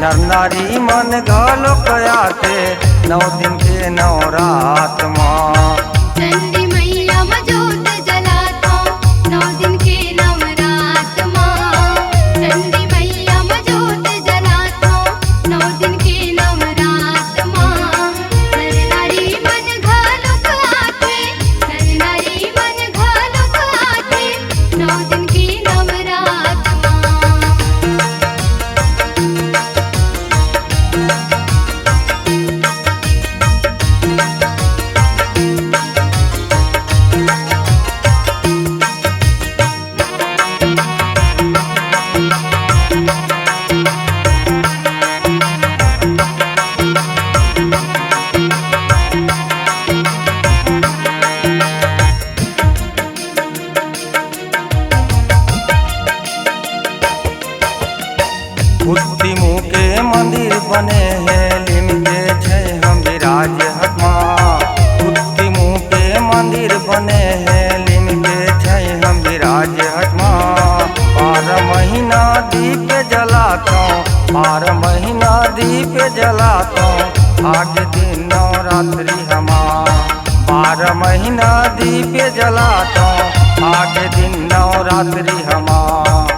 नर नारी मन घलोक आथे 9 दिन के नवरात माँ। चंडी मैया म जोत जलाता 9 दिन के नवरात माँ। चंडी मैया म जोत जलाता 9 दिन के नवरात माँ। नर नारी मन घलोक आथे, नर नारी मन घलोक आथे 9 दिन की नवरात माँ। बुद्धि मुँह के मंदिर बने हैं लिमके छै हम विराज माँ। बुद्धि मुँह के मंदिर बने हैं लिमके छै हम विराज माँ। 12 महीना दीप जलाता 12 महीना दीप जलाता आगे दिन नवरात्रि हमार। 12 महीना दीप जलाता आगे दिन नवरात्रि हमार।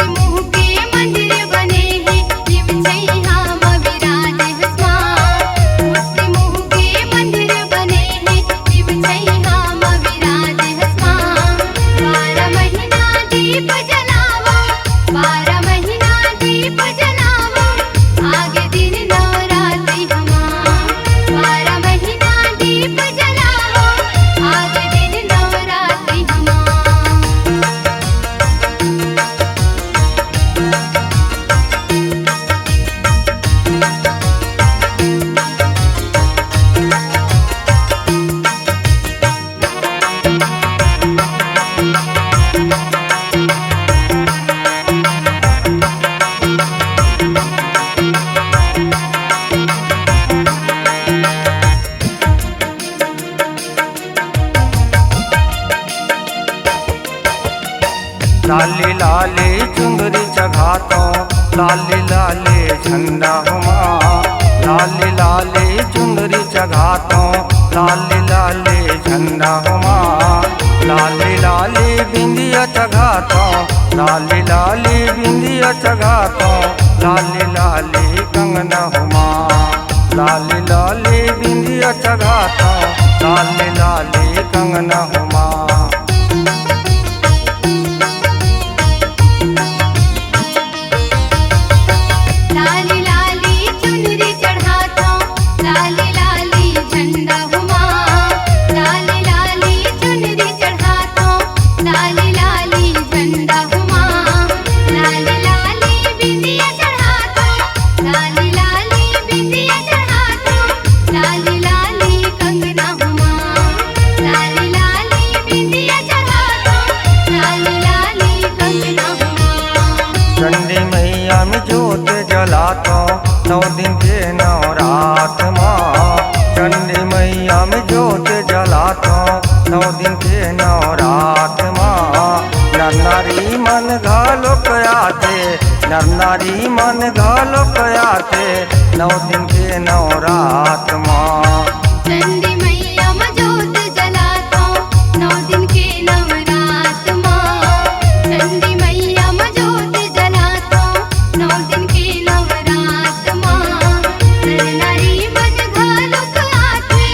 मुँह के मंदिर बने हैं लिम छैया म विराज हस्मा। मुँह के मंदिर बने हैं लिम छैया म विराज हस्मा। 12 महीना दीप जलावा 12 महीना दीप जलावा आगे दिन नवरात्रि हमार। 12 महीना दीप जलावा आगे दिन नवरात्रि हमार। लाली लाली चुंदरी चघातो लाली लाली झंडा हुमा। लाली लाली चुंदरी चघातो लाली लाली झंडा हुमा। लाली लाली बिंदिया चघातो लाली लाली बिंदिया चघातो लाली लाली कंगना हुमा। लाली लाली बिंदिया चघातो लाली लाली कंगना हुमा। लाली लाली चुनरी चढ़ाता लाली लाली झंडा हुमा। लाली लाली चुनरी चढ़ाता लाली लाली झंडा हुमा। लाली लाली बिंदिया चढ़ाता लाली लाली बिंदिया चढ़ाता लाली लाली कंगना हुमा। लाली लाली बिंदिया चढ़ाता लाली लाली कंगना हुमा। चंडी मैया में जोत जलाता 9 दिन के नवरात माँ। चंडी मैया में जोत जलाता 9 दिन के नवरात माँ। नर नारी मन घलोक आथे नर नारी मन घलोक आथे 9 दिन के नवरात माँ। चंडी मैया म जोत जलाता 9 दिन के नवरात माँ। चंडी मैया म जोत जलाता 9 दिन के नवरात माँ। नर नारी मन घलोक आथे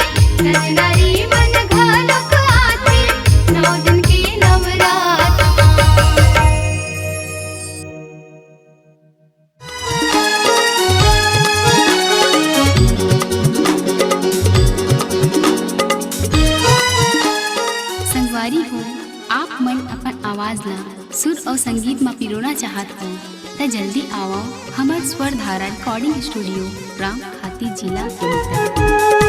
नर नारी मन घलोक आथे 9 दिन के नवरात माँ। संगवारी हो आप मन अपन आवाज ला सुर और संगीत में पिरोना चाहत हो त जल्दी आओ हमार स्वर धारा रिकॉर्डिंग स्टूडियो राम खाती जिला के भीतर।